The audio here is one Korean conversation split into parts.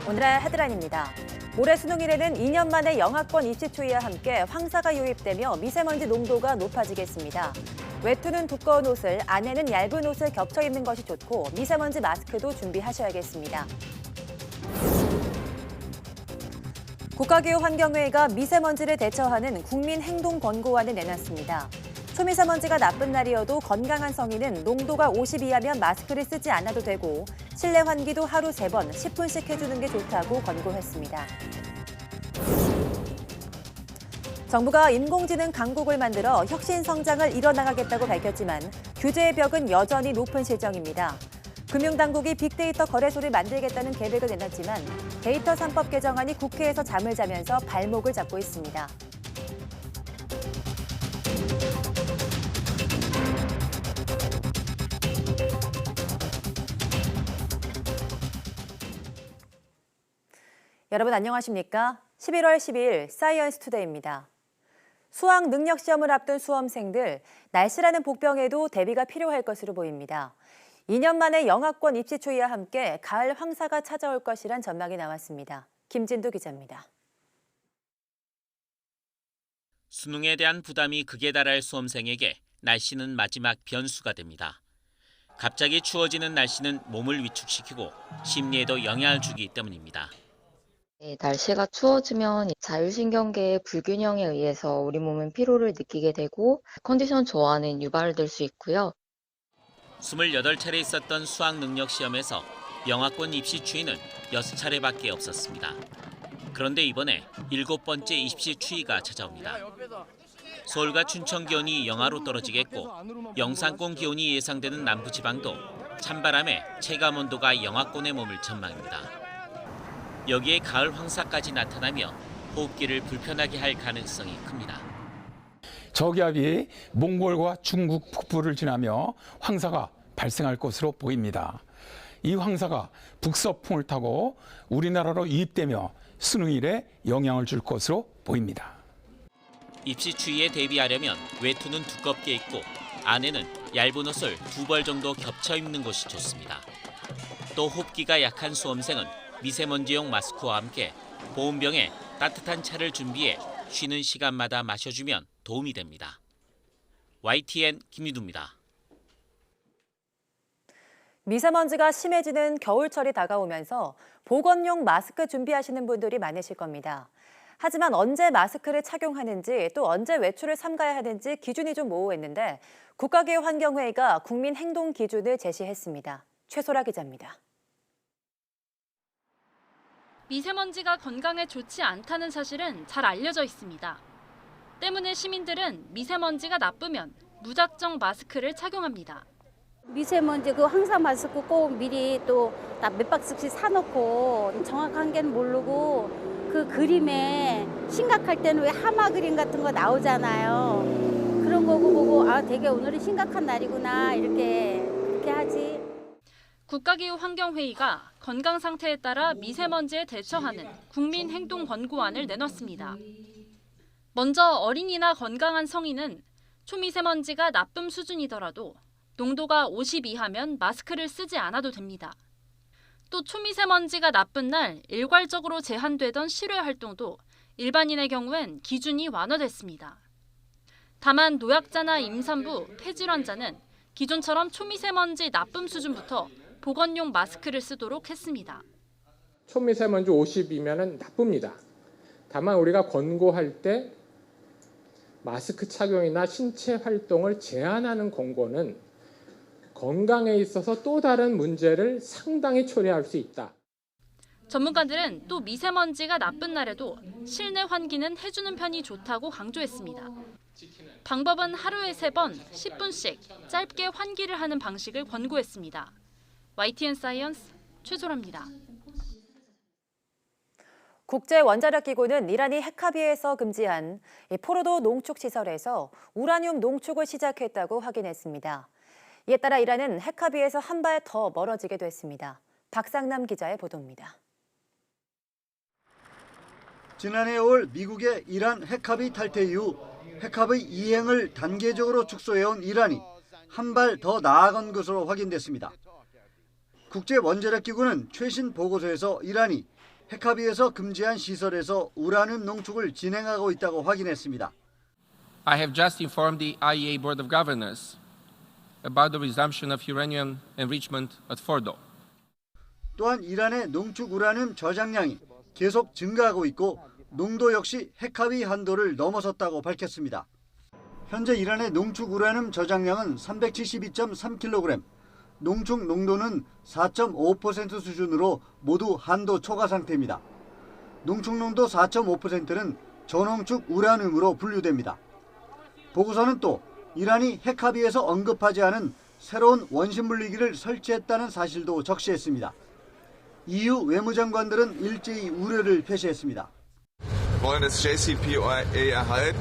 오늘의 헤드라인입니다. 올해 수능일에는 2년 만에 영하권 입시 추이와 함께 황사가 유입되며 미세먼지 농도가 높아지겠습니다. 외투는 두꺼운 옷을, 안에는 얇은 옷을 겹쳐 입는 것이 좋고 미세먼지 마스크도 준비하셔야겠습니다. 국가기후환경회의가 미세먼지를 대처하는 국민행동권고안을 내놨습니다. 초미세먼지가 나쁜 날이어도 건강한 성인은 농도가 50 이하면 마스크를 쓰지 않아도 되고 실내 환기도 하루 3번 10분씩 해주는 게 좋다고 권고했습니다. 정부가 인공지능 강국을 만들어 혁신 성장을 이뤄나가겠다고 밝혔지만 규제의 벽은 여전히 높은 실정입니다. 금융당국이 빅데이터 거래소를 만들겠다는 계획을 내놨지만 데이터 3법 개정안이 국회에서 잠을 자면서 발목을 잡고 있습니다. 여러분 안녕하십니까? 11월 12일 사이언스 투데이입니다. 수학 능력 시험을 앞둔 수험생들, 날씨라는 복병에도 대비가 필요할 것으로 보입니다. 2년 만에 영하권 입시 추이와 함께 가을 황사가 찾아올 것이란 전망이 나왔습니다. 김진두 기자입니다. 수능에 대한 부담이 극에 달할 수험생에게 날씨는 마지막 변수가 됩니다. 갑자기 추워지는 날씨는 몸을 위축시키고 심리에도 영향을 주기 때문입니다. 날씨가 추워지면 자율신경계의 불균형에 의해서 우리 몸은 피로를 느끼게 되고 컨디션 저하는 유발될 수 있고요. 28차례 있었던 수학 능력 시험에서 영하권 입시 추이는 6차례밖에 없었습니다. 그런데 이번에 7번째 입시 추이가 찾아옵니다. 서울과 춘천 기온이 영하로 떨어지겠고 영상권 기온이 예상되는 남부지방도 찬바람에 체감 온도가 영하권에 머물 전망입니다. 여기에 가을 황사까지 나타나며 호흡기를 불편하게 할 가능성이 큽니다. 저기압이 몽골과 중국 북부를 지나며 황사가 발생할 것으로 보입니다. 이 황사가 북서풍을 타고 우리나라로 유입되며 수능일에 영향을 줄 것으로 보입니다. 입시 추위에 대비하려면 외투는 두껍게 입고 안에는 얇은 옷을 2벌 정도 겹쳐 입는 것이 좋습니다. 또 호흡기가 약한 수험생은 미세먼지용 마스크와 함께 보온병에 따뜻한 차를 준비해 쉬는 시간마다 마셔주면 도움이 됩니다. YTN 김유두입니다. 미세먼지가 심해지는 겨울철이 다가오면서 보건용 마스크 준비하시는 분들이 많으실 겁니다. 하지만 언제 마스크를 착용하는지 또 언제 외출을 삼가야 하는지 기준이 좀 모호했는데 국가기후환경회의가 국민행동 기준을 제시했습니다. 최소라 기자입니다. 미세먼지가 건강에 좋지 않다는 사실은 잘 알려져 있습니다. 때문에 시민들은 미세먼지가 나쁘면 무작정 마스크를 착용합니다. 미세먼지 그 황사 마스크 꼭 미리 또 몇 박스씩 사놓고 정확한 게 모르고 그 그림에 심각할 때는 왜 하마 그림 같은 거 나오잖아요. 그런 거 보고 아 되게 오늘은 심각한 날이구나 그렇게 하지. 국가기후환경회의가 건강 상태에 따라 미세먼지에 대처하는 국민행동권고안을 내놨습니다. 먼저 어린이나 건강한 성인은 초미세먼지가 나쁨 수준이더라도 농도가 50 이하면 마스크를 쓰지 않아도 됩니다. 또 초미세먼지가 나쁜 날 일괄적으로 제한되던 실외 활동도 일반인의 경우엔 기준이 완화됐습니다. 다만 노약자나 임산부, 폐질환자는 기존처럼 초미세먼지 나쁨 수준부터 보건용 마스크를 쓰도록 했습니다. 초미세먼지 50이면 나쁩니다. 다만 우리가 권고할 때 마스크 착용이나 신체 활동을 제한하는 권고는 건강에 있어서 또 다른 문제를 상당히 초래할 수 있다. 전문가들은 또 미세먼지가 나쁜 날에도 실내 환기는 해주는 편이 좋다고 강조했습니다. 방법은 하루에 3번 10분씩 짧게 환기를 하는 방식을 권고했습니다. YTN 사이언스 최소라입니다. 국제원자력기구는 이란이 핵합의에서 금지한 포로도 농축시설에서 우라늄 농축을 시작했다고 확인했습니다. 이에 따라 이란은 핵합의에서 한 발 더 멀어지게 됐습니다. 박상남 기자의 보도입니다. 지난해 5월 미국의 이란 핵합의 탈퇴 이후 핵합의 이행을 단계적으로 축소해온 이란이 한 발 더 나아간 것으로 확인됐습니다. 국제원자력기구는 최신 보고서에서 이란이 핵합의에서 금지한 시설에서 우라늄 농축을 진행하고 있다고 확인했습니다. I have just informed the IAEA Board of Governors about the resumption of uranium enrichment at Fordo. 또한 이란의 농축 우라늄 저장량이 계속 증가하고 있고 농도 역시 핵합의 한도를 넘어섰다고 밝혔습니다. 현재 이란의 농축 우라늄 저장량은 372.3kg, 농축 농도는 4.5% 수준으로 모두 한도 초과 상태입니다. 농축 농도 4.5%는 저농축 우라늄으로 분류됩니다. 보고서는 또 이란이 핵합의에서 언급하지 않은 새로운 원심 분리기를 설치했다는 사실도 적시했습니다. EU 외무장관들은 일제히 우려를 표시했습니다. Wir wollen das JCPOA erhalten,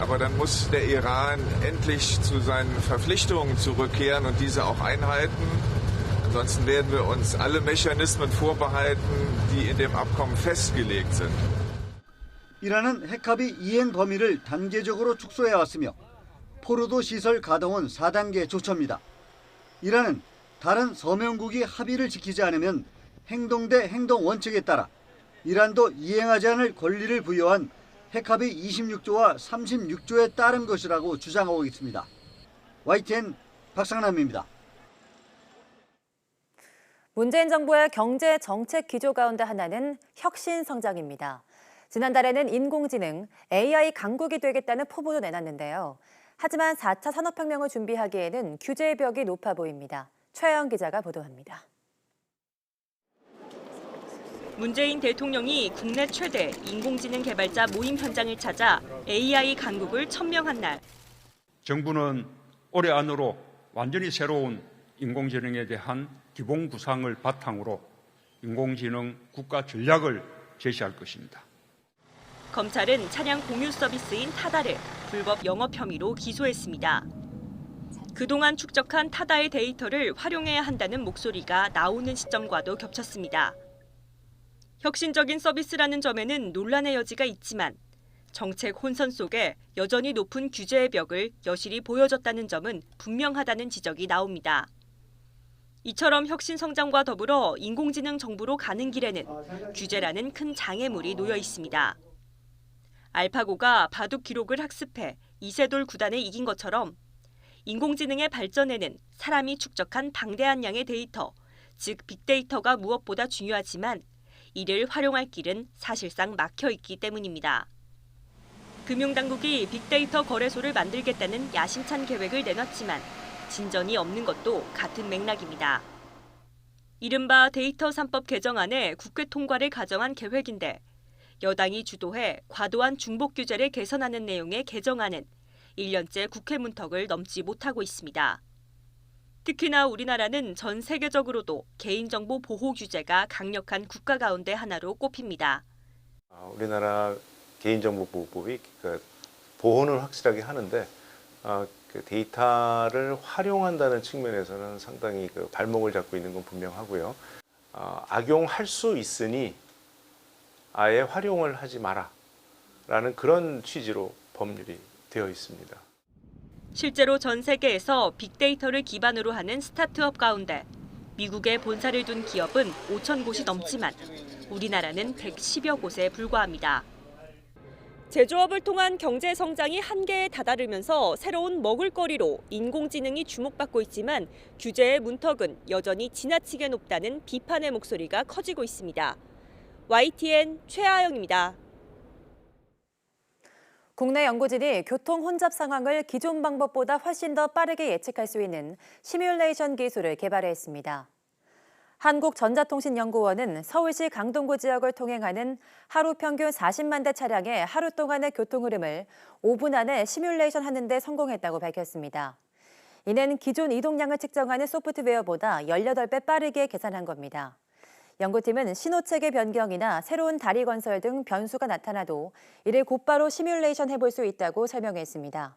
aber dann muss der Iran endlich zu seinen Verpflichtungen zurückkehren und diese auch einhalten. Ansonsten werden wir uns alle Mechanismen vorbehalten, die in dem Abkommen festgelegt sind. 이란은 핵합의 이행 범위를 단계적으로 축소해왔으며 포르도 시설 가동은 4단계 조처입니다. 이란은 다른 서명국이 합의를 지키지 않으면 행동 대 행동 원칙에 따라 이란도 이행하지 않을 권리를 부여한 핵합의 26조와 36조에 따른 것이라고 주장하고 있습니다. YTN 박상남입니다. 문재인 정부의 경제 정책 기조 가운데 하나는 혁신 성장입니다. 지난달에는 인공지능, AI 강국이 되겠다는 포부도 내놨는데요. 하지만 4차 산업혁명을 준비하기에는 규제의 벽이 높아 보입니다. 최영 기자가 보도합니다. 문재인 대통령이 국내 최대 인공지능 개발자 모임 현장을 찾아 AI 강국을 천명한 날. 정부는 올해 안으로 완전히 새로운 인공지능에 대한 기본 구상을 바탕으로 인공지능 국가 전략을 제시할 것입니다. 검찰은 차량 공유 서비스인 타다를 불법 영업 혐의로 기소했습니다. 그동안 축적한 타다의 데이터를 활용해야 한다는 목소리가 나오는 시점과도 겹쳤습니다. 혁신적인 서비스라는 점에는 논란의 여지가 있지만 정책 혼선 속에 여전히 높은 규제의 벽을 여실히 보여줬다는 점은 분명하다는 지적이 나옵니다. 이처럼 혁신 성장과 더불어 인공지능 정부로 가는 길에는 규제라는 큰 장애물이 놓여 있습니다. 알파고가 바둑 기록을 학습해 이세돌 구단을 이긴 것처럼 인공지능의 발전에는 사람이 축적한 방대한 양의 데이터, 즉 빅데이터가 무엇보다 중요하지만 이를 활용할 길은 사실상 막혀 있기 때문입니다. 금융당국이 빅데이터 거래소를 만들겠다는 야심찬 계획을 내놨지만 진전이 없는 것도 같은 맥락입니다. 이른바 데이터 3법 개정안에 국회 통과를 가정한 계획인데 여당이 주도해 과도한 중복 규제를 개선하는 내용의 개정안은 1년째 국회 문턱을 넘지 못하고 있습니다. 특히나 우리나라는 전 세계적으로도 개인정보 보호 규제가 강력한 국가 가운데 하나로 꼽힙니다. 우리나라 개인정보보호법이 보호는 확실하게 하는데 그 데이터를 활용한다는 측면에서는 상당히 발목을 잡고 있는 건 분명하고요. 악용할 수 있으니 아예 활용을 하지 마라라는 그런 취지로 법률이 되어 있습니다. 실제로 전 세계에서 빅데이터를 기반으로 하는 스타트업 가운데 미국에 본사를 둔 기업은 5천 곳이 넘지만 우리나라는 110여 곳에 불과합니다. 제조업을 통한 경제 성장이 한계에 다다르면서 새로운 먹을거리로 인공지능이 주목받고 있지만 규제의 문턱은 여전히 지나치게 높다는 비판의 목소리가 커지고 있습니다. YTN 최아영입니다. 국내 연구진이 교통 혼잡 상황을 기존 방법보다 훨씬 더 빠르게 예측할 수 있는 시뮬레이션 기술을 개발했습니다. 한국전자통신연구원은 서울시 강동구 지역을 통행하는 하루 평균 40만 대 차량의 하루 동안의 교통 흐름을 5분 안에 시뮬레이션 하는 데 성공했다고 밝혔습니다. 이는 기존 이동량을 측정하는 소프트웨어보다 18배 빠르게 계산한 겁니다. 연구팀은 신호체계 변경이나 새로운 다리 건설 등 변수가 나타나도 이를 곧바로 시뮬레이션 해볼 수 있다고 설명했습니다.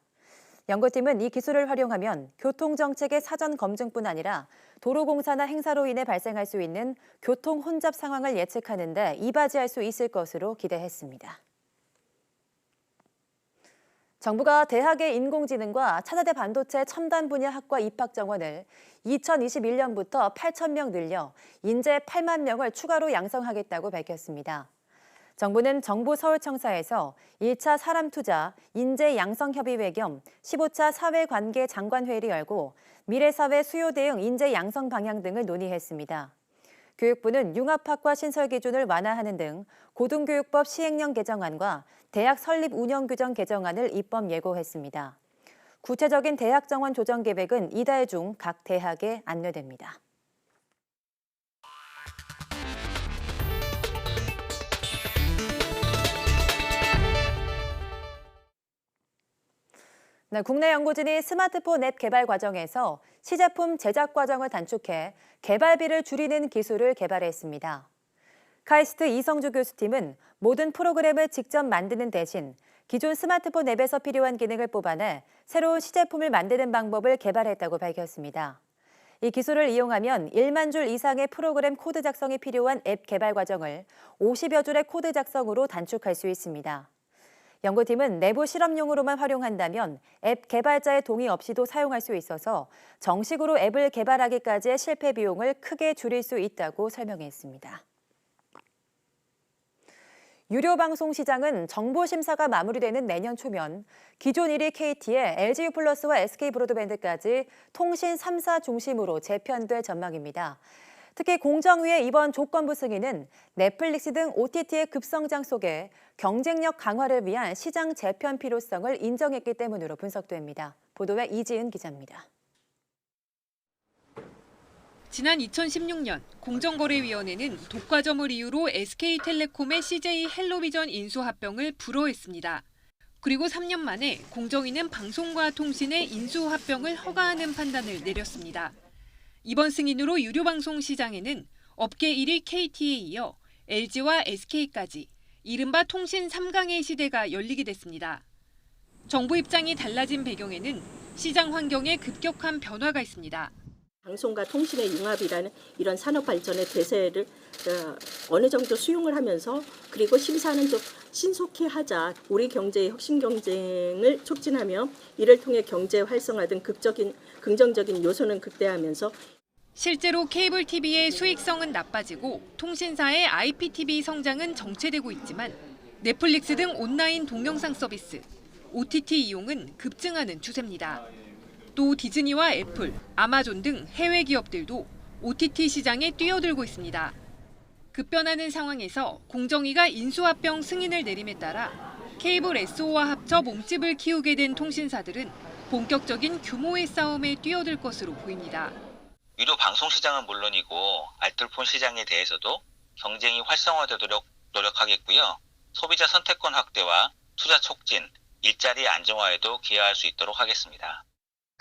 연구팀은 이 기술을 활용하면 교통정책의 사전 검증뿐 아니라 도로공사나 행사로 인해 발생할 수 있는 교통 혼잡 상황을 예측하는 데 이바지할 수 있을 것으로 기대했습니다. 정부가 대학의 인공지능과 차세대 반도체 첨단 분야 학과 입학 정원을 2021년부터 8,000명 늘려 인재 8만 명을 추가로 양성하겠다고 밝혔습니다. 정부는 정부 서울청사에서 1차 사람투자 인재 양성협의회 겸 15차 사회관계 장관회의를 열고 미래사회 수요 대응 인재 양성 방향 등을 논의했습니다. 교육부는 융합학과 신설 기준을 완화하는 등 고등교육법 시행령 개정안과 대학 설립 운영 규정 개정안을 입법 예고했습니다. 구체적인 대학 정원 조정 계획은 이달 중 각 대학에 안내됩니다. 네, 국내 연구진이 스마트폰 앱 개발 과정에서 시제품 제작 과정을 단축해 개발비를 줄이는 기술을 개발했습니다. 카이스트 이성주 교수팀은 모든 프로그램을 직접 만드는 대신 기존 스마트폰 앱에서 필요한 기능을 뽑아내 새로운 시제품을 만드는 방법을 개발했다고 밝혔습니다. 이 기술을 이용하면 1만 줄 이상의 프로그램 코드 작성이 필요한 앱 개발 과정을 50여 줄의 코드 작성으로 단축할 수 있습니다. 연구팀은 내부 실험용으로만 활용한다면 앱 개발자의 동의 없이도 사용할 수 있어서 정식으로 앱을 개발하기까지의 실패 비용을 크게 줄일 수 있다고 설명했습니다. 유료 방송 시장은 정보 심사가 마무리되는 내년 초면 기존 1위 KT의 LGU+와 SK브로드밴드까지 통신 3사 중심으로 재편될 전망입니다. 특히 공정위의 이번 조건부 승인은 넷플릭스 등 OTT의 급성장 속에 경쟁력 강화를 위한 시장 재편 필요성을 인정했기 때문으로 분석됩니다. 보도에 이지은 기자입니다. 지난 2016년 공정거래위원회는 독과점을 이유로 SK텔레콤의 CJ 헬로비전 인수합병을 불허했습니다. 그리고 3년 만에 공정위는 방송과 통신의 인수합병을 허가하는 판단을 내렸습니다. 이번 승인으로 유료방송 시장에는 업계 1위 KT에 이어 LG와 SK까지 이른바 통신 3강의 시대가 열리게 됐습니다. 정부 입장이 달라진 배경에는 시장 환경에 급격한 변화가 있습니다. 방송과 통신의 융합이라는 이런 산업 발전의 대세를 어느 정도 수용을 하면서 그리고 심사는 좀 신속히 하자. 우리 경제의 혁신 경쟁을 촉진하며 이를 통해 경제 활성화 등 긍정적인 요소는 극대화하면서 실제로 케이블 TV의 수익성은 나빠지고 통신사의 IPTV 성장은 정체되고 있지만 넷플릭스 등 온라인 동영상 서비스, OTT 이용은 급증하는 추세입니다. 또 디즈니와 애플, 아마존 등 해외 기업들도 OTT 시장에 뛰어들고 있습니다. 급변하는 상황에서 공정위가 인수합병 승인을 내림에 따라 케이블 SO와 합쳐 몸집을 키우게 된 통신사들은 본격적인 규모의 싸움에 뛰어들 것으로 보입니다. 유료 방송 시장은 물론이고 알뜰폰 시장에 대해서도 경쟁이 활성화되도록 노력하겠고요. 소비자 선택권 확대와 투자 촉진, 일자리 안정화에도 기여할 수 있도록 하겠습니다.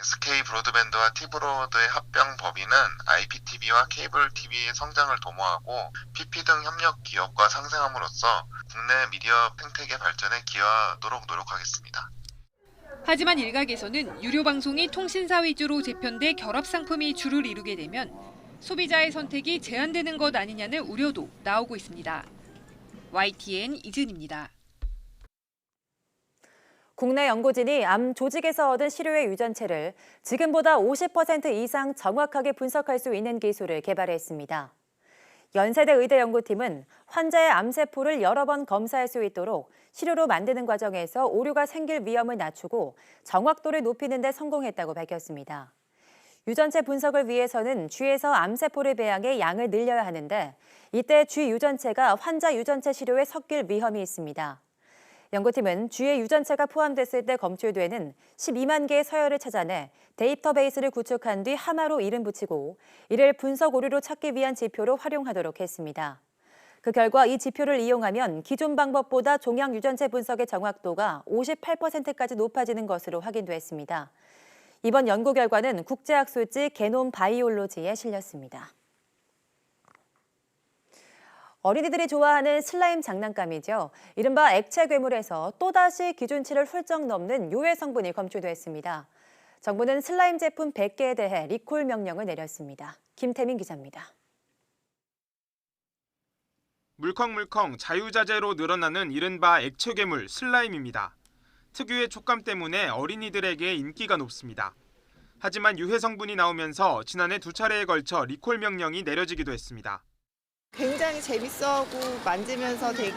SK 브로드밴드와 T브로드의 합병 법인은 IPTV와 케이블 TV의 성장을 도모하고 PP 등 협력 기업과 상생함으로써 국내 미디어 생태계 발전에 기여하도록 노력하겠습니다. 하지만 일각에서는 유료 방송이 통신사 위주로 재편돼 결합 상품이 주를 이루게 되면 소비자의 선택이 제한되는 것 아니냐는 우려도 나오고 있습니다. YTN 이진입니다. 국내 연구진이 암 조직에서 얻은 시료의 유전체를 지금보다 50% 이상 정확하게 분석할 수 있는 기술을 개발했습니다. 연세대 의대 연구팀은 환자의 암세포를 여러 번 검사할 수 있도록 시료로 만드는 과정에서 오류가 생길 위험을 낮추고 정확도를 높이는 데 성공했다고 밝혔습니다. 유전체 분석을 위해서는 쥐에서 암세포를 배양해 양을 늘려야 하는데 이때 쥐 유전체가 환자 유전체 시료에 섞일 위험이 있습니다. 연구팀은 쥐의 유전체가 포함됐을 때 검출되는 12만 개의 서열을 찾아내 데이터베이스를 구축한 뒤 하나로 이름 붙이고 이를 분석 오류로 찾기 위한 지표로 활용하도록 했습니다. 그 결과 이 지표를 이용하면 기존 방법보다 종양 유전체 분석의 정확도가 58%까지 높아지는 것으로 확인됐습니다. 이번 연구 결과는 국제학술지 게놈 바이올로지에 실렸습니다. 어린이들이 좋아하는 슬라임 장난감이죠. 이른바 액체 괴물에서 또다시 기준치를 훌쩍 넘는 유해 성분이 검출됐습니다. 정부는 슬라임 제품 100개에 대해 리콜 명령을 내렸습니다. 김태민 기자입니다. 물컹물컹 자유자재로 늘어나는 이른바 액체 괴물 슬라임입니다. 특유의 촉감 때문에 어린이들에게 인기가 높습니다. 하지만 유해 성분이 나오면서 지난해 2차례에 걸쳐 리콜 명령이 내려지기도 했습니다. 굉장히 재밌어하고 만지면서 되게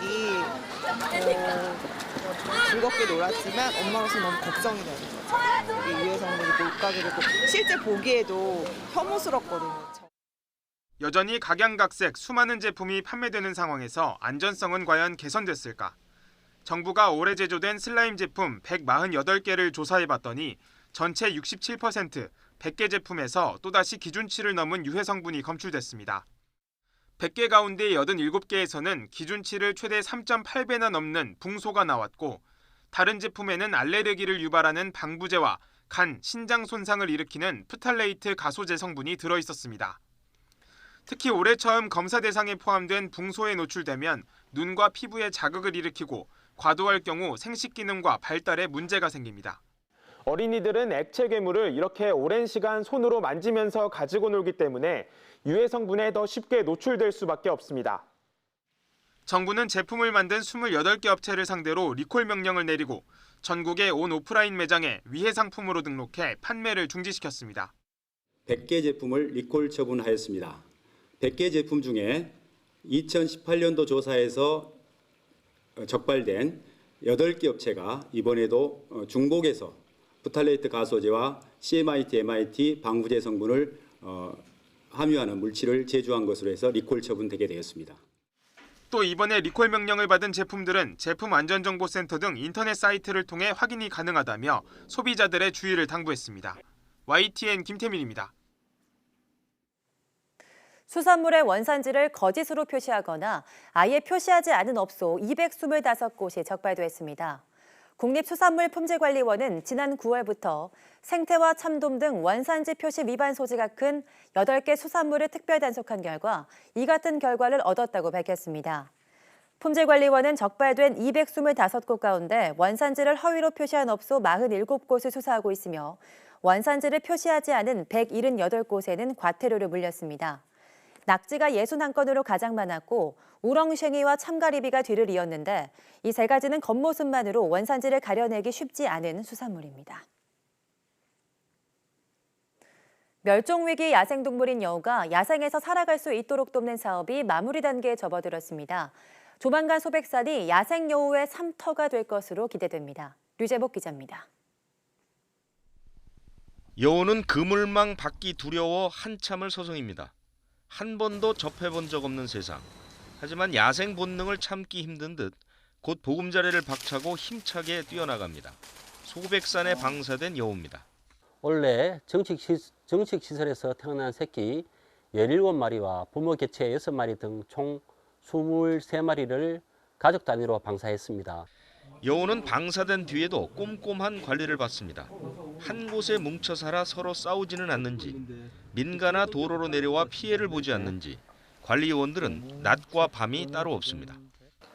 즐겁게 놀았지만 엄마로서 너무 걱정이 되는 거죠. 이게 유해 성분이 뭘까 그리고 실제 보기에도 혐오스럽거든요. 여전히 각양각색 수많은 제품이 판매되는 상황에서 안전성은 과연 개선됐을까? 정부가 올해 제조된 슬라임 제품 148개를 조사해봤더니 전체 67%, 100개 제품에서 또다시 기준치를 넘은 유해 성분이 검출됐습니다. 100개 가운데 87개에서는 기준치를 최대 3.8배나 넘는 붕소가 나왔고 다른 제품에는 알레르기를 유발하는 방부제와 간, 신장 손상을 일으키는 프탈레이트 가소제 성분이 들어있었습니다. 특히 올해 처음 검사 대상에 포함된 붕소에 노출되면 눈과 피부에 자극을 일으키고 과도할 경우 생식 기능과 발달에 문제가 생깁니다. 어린이들은 액체 괴물을 이렇게 오랜 시간 손으로 만지면서 가지고 놀기 때문에 유해 성분에 더 쉽게 노출될 수밖에 없습니다. 정부는 제품을 만든 28개 업체를 상대로 리콜 명령을 내리고 전국의 온 오프라인 매장에 위해 상품으로 등록해 판매를 중지시켰습니다. 100개 제품을 리콜 처분하였습니다. 100개 제품 중에 2018년도 조사에서 적발된 8개 업체가 이번에도 중복해서 프탈레이트 가소제와 CMIT, MIT 방부제 성분을 함유하는 물질을 제조한 것으로 해서 리콜 처분되게 되었습니다. 또 이번에 리콜 명령을 받은 제품들은 제품안전정보센터 등 인터넷 사이트를 통해 확인이 가능하다며 소비자들의 주의를 당부했습니다. YTN 김태민입니다. 수산물의 원산지를 거짓으로 표시하거나 아예 표시하지 않은 업소 225곳이 적발됐습니다. 국립수산물품질관리원은 지난 9월부터 생태와 참돔 등 원산지 표시 위반 소지가 큰 8개 수산물을 특별 단속한 결과 이 같은 결과를 얻었다고 밝혔습니다. 품질관리원은 적발된 225곳 가운데 원산지를 허위로 표시한 업소 47곳을 수사하고 있으며 원산지를 표시하지 않은 178곳에는 과태료를 물렸습니다. 낙지가 61건으로 가장 많았고 우렁쉥이와 참가리비가 뒤를 이었는데 이 세 가지는 겉모습만으로 원산지를 가려내기 쉽지 않은 수산물입니다. 멸종위기 야생동물인 여우가 야생에서 살아갈 수 있도록 돕는 사업이 마무리 단계에 접어들었습니다. 조만간 소백산이 야생 여우의 삼터가 될 것으로 기대됩니다. 류재복 기자입니다. 여우는 그물망 받기 두려워 한참을 서성입니다. 한 번도 접해본 적 없는 세상. 하지만 야생 본능을 참기 힘든 듯 곧 보금자리를 박차고 힘차게 뛰어나갑니다. 소백산에 방사된 여우입니다. 원래 정식시설에서 태어난 새끼 17마리와 부모 개체 6마리 등 총 23마리를 가족 단위로 방사했습니다. 여우는 방사된 뒤에도 꼼꼼한 관리를 받습니다. 한 곳에 뭉쳐 살아 서로 싸우지는 않는지, 민가나 도로로 내려와 피해를 보지 않는지 관리 요원들은 낮과 밤이 따로 없습니다.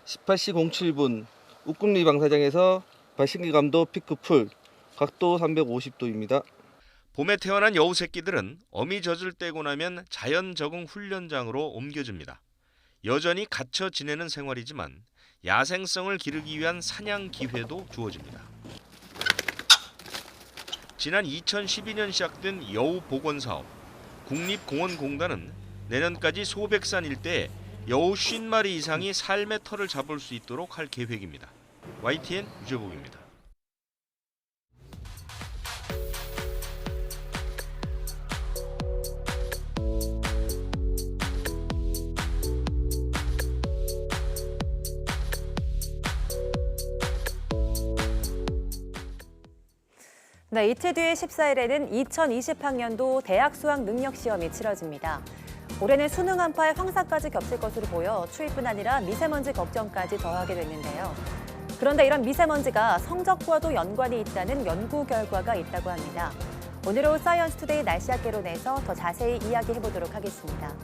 18시 07분 우금리 방사장에서 발신기 감도 피크 풀, 각도 350도입니다. 봄에 태어난 여우 새끼들은 어미 젖을 떼고 나면 자연 적응 훈련장으로 옮겨집니다. 여전히 갇혀 지내는 생활이지만 야생성을 기르기 위한 사냥 기회도 주어집니다. 지난 2012년 시작된 여우 복원 사업. 국립공원공단은 내년까지 소백산 일대에 여우 50마리 이상이 삶의 터를 잡을 수 있도록 할 계획입니다. YTN 유재복입니다. 네, 이틀 뒤 14일에는 2020학년도 대학 수학 능력 시험이 치러집니다. 올해는 수능 한파에 황사까지 겹칠 것으로 보여 추위뿐 아니라 미세먼지 걱정까지 더하게 됐는데요. 그런데 이런 미세먼지가 성적과도 연관이 있다는 연구 결과가 있다고 합니다. 오늘은 사이언스 투데이 날씨학 개론에서 더 자세히 이야기해보도록 하겠습니다.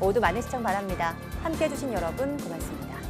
모두 많은 시청 바랍니다. 함께해 주신 여러분 고맙습니다.